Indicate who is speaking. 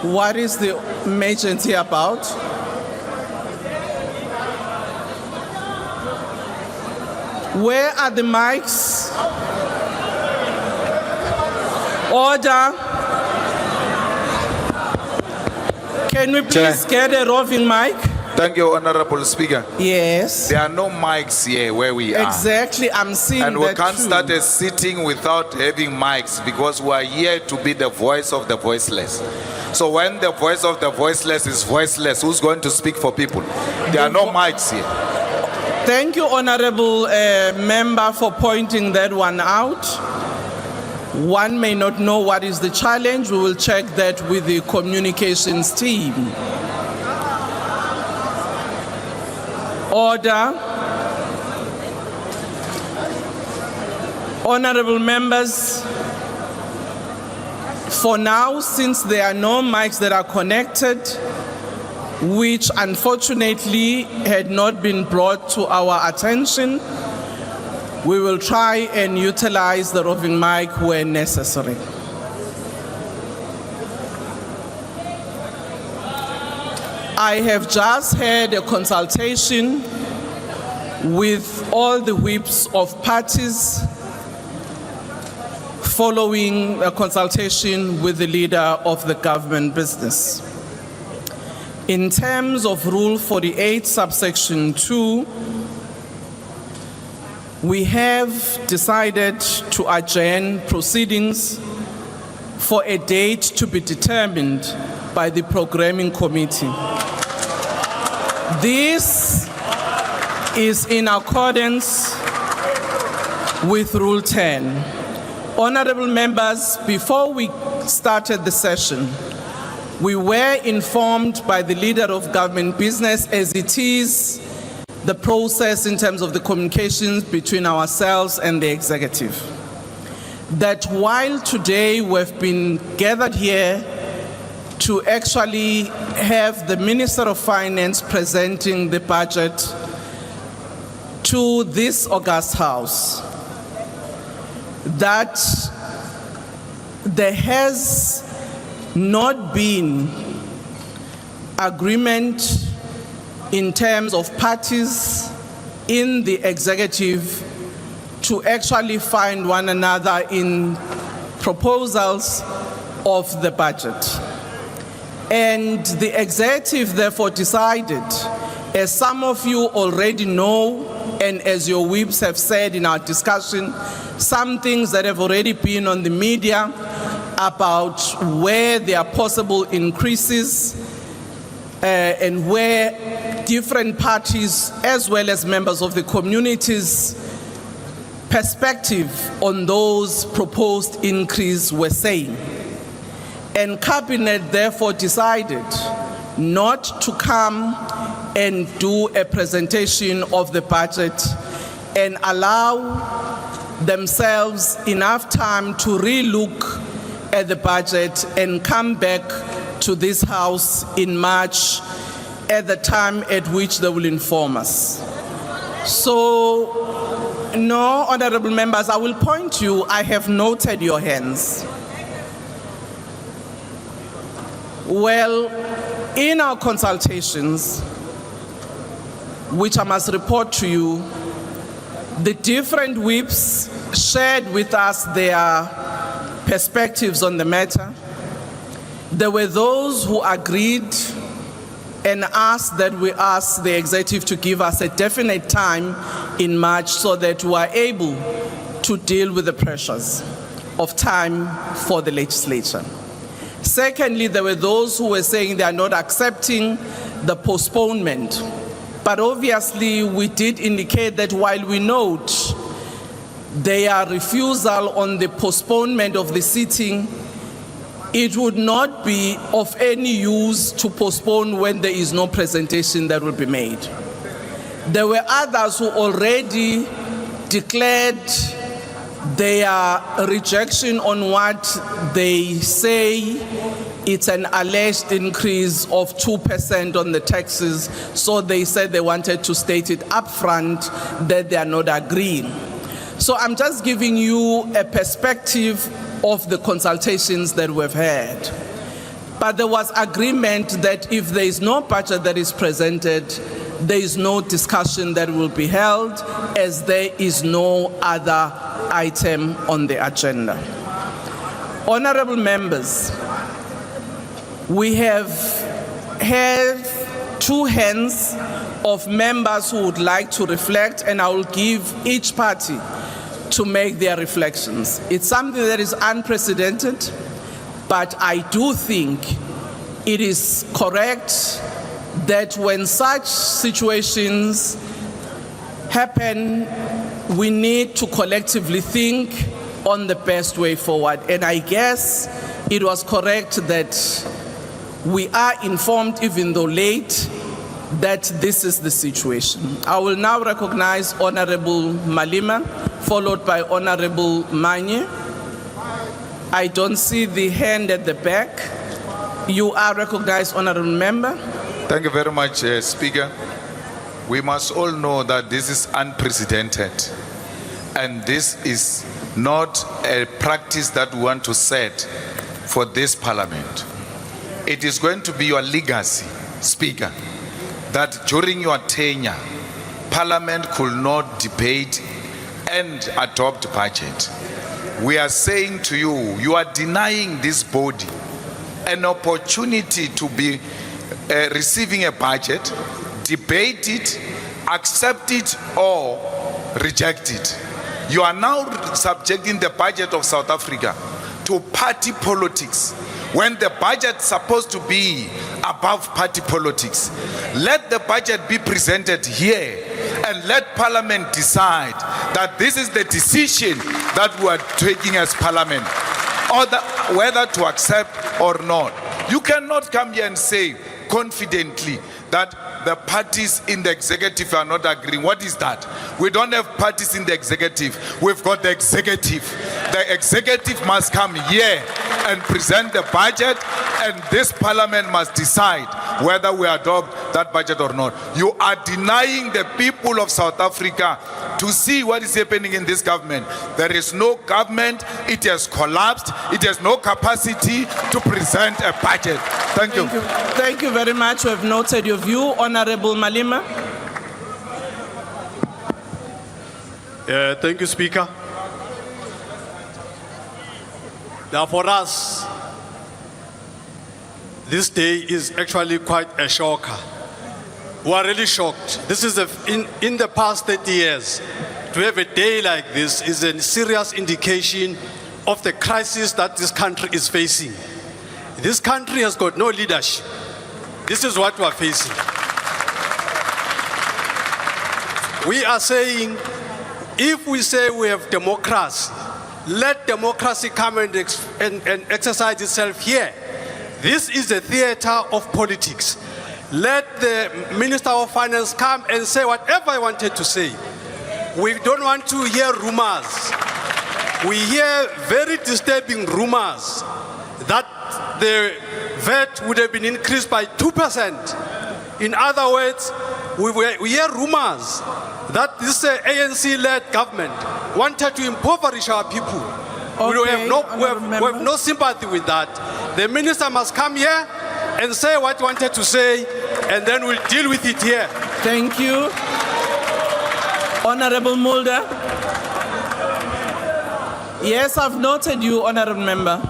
Speaker 1: What is the emergency about? Where are the mics? Order. Can we please get a roving mic?
Speaker 2: Thank you, Honorable Speaker.
Speaker 1: Yes.
Speaker 2: There are no mics here where we are.
Speaker 1: Exactly, I'm seeing
Speaker 2: And we
Speaker 1: that
Speaker 2: can't
Speaker 1: too.
Speaker 2: start a sitting without having mics because we are here to be the voice of the voiceless. So when the voice of the voiceless is voiceless, who's going to speak for people? There are no mics here.
Speaker 1: Thank you, Honorable Member, for pointing that one out. One may not know what is the challenge. We will check that with the communications team. Order. Honorable members, for now, since there are no mics that are connected, which unfortunately had not been brought to our attention, we will try and utilize the roving mic where necessary. I have just had a consultation with all the whips of parties following a consultation with the leader of the government business. In terms of Rule 48, subsection 2, we have decided to adjourn proceedings for a date to be determined by the programming committee. This is in accordance with Rule 10. Honorable members, before we started the session, we were informed by the leader of government business, as it is the process in terms of the communications between ourselves and the executive, that while today we've been gathered here to actually have the Minister of Finance presenting the budget to this august House, that there has not been agreement in terms of parties in the executive to actually find one another in proposals of the budget. And the executive therefore decided, as some of you already know, and as your whips have said in our discussion, some things that have already been on the media about where there are possible increases and where different parties, as well as members of the community's perspective on those proposed increases were saying. And Cabinet therefore decided not to come and do a presentation of the budget and allow themselves enough time to re-look at the budget and come back to this House in March at the time at which they will inform us. So, no, honorable members, I will point you, I have noted your hands. Well, in our consultations, which I must report to you, the different whips shared with us their perspectives on the matter. There were those who agreed and asked that we ask the executive to give us a definite time in March so that we are able to deal with the pressures of time for the legislature. Secondly, there were those who were saying they are not accepting the postponement. But obviously, we did indicate that while we note their refusal on the postponement of the sitting, it would not be of any use to postpone when there is no presentation that will be made. There were others who already declared their rejection on what they say it's an alleged increase of 2% on the taxes, so they said they wanted to state it upfront that they are not agreeing. So I'm just giving you a perspective of the consultations that we've had. But there was agreement that if there is no budget that is presented, there is no discussion that will be held, as there is no other item on the agenda. Honorable members, we have two hands of members who would like to reflect, and I will give each party to make their reflections. It's something that is unprecedented, but I do think it is correct that when such situations happen, we need to collectively think on the best way forward. And I guess it was correct that we are informed, even though late, that this is the situation. I will now recognize Honorable Malema, followed by Honorable Manye. I don't see the hand at the back. You are recognized, Honorable Member.
Speaker 2: Thank you very much, Speaker. We must all know that this is unprecedented, and this is not a practice that we want to set for this Parliament. It is going to be your legacy, Speaker, that during your tenure, Parliament could not debate and adopt budget. We are saying to you, you are denying this body an opportunity to be receiving a budget, debate it, accept it, or reject it. You are now subjecting the budget of South Africa to party politics when the budget is supposed to be above party politics. Let the budget be presented here and let Parliament decide that this is the decision that we are taking as Parliament, or whether to accept or not. You cannot come here and say confidently that the parties in the executive are not agreeing. What is that? We don't have parties in the executive. We've got the executive. The executive must come here and present the budget, and this Parliament must decide whether we adopt that budget or not. You are denying the people of South Africa to see what is happening in this government. There is no government. It has collapsed. It has no capacity to present a budget. Thank you.
Speaker 1: Thank you very much. We have noted your view. Honorable Malema.
Speaker 3: Thank you, Speaker. Now, for us, this day is actually quite a shocker. We are really shocked. This is in the past 30 years, to have a day like this is a serious indication of the crisis that this country is facing. This country has got no leadership. This is what we are facing. We are saying, if we say we have democracy, let democracy come and exercise itself here. This is a theater of politics. Let the Minister of Finance come and say whatever I wanted to say. We don't want to hear rumors. We hear very disturbing rumors that the VAT would have been increased by 2%. In other words, we hear rumors that this ANC-led government wanted to impoverish our people.
Speaker 1: Okay,
Speaker 3: we have no sympathy with that. The minister must come here and say what he wanted to say, and then we'll deal with it here.
Speaker 1: Thank you. Honorable Mulder. Yes, I've noted you, Honorable Member.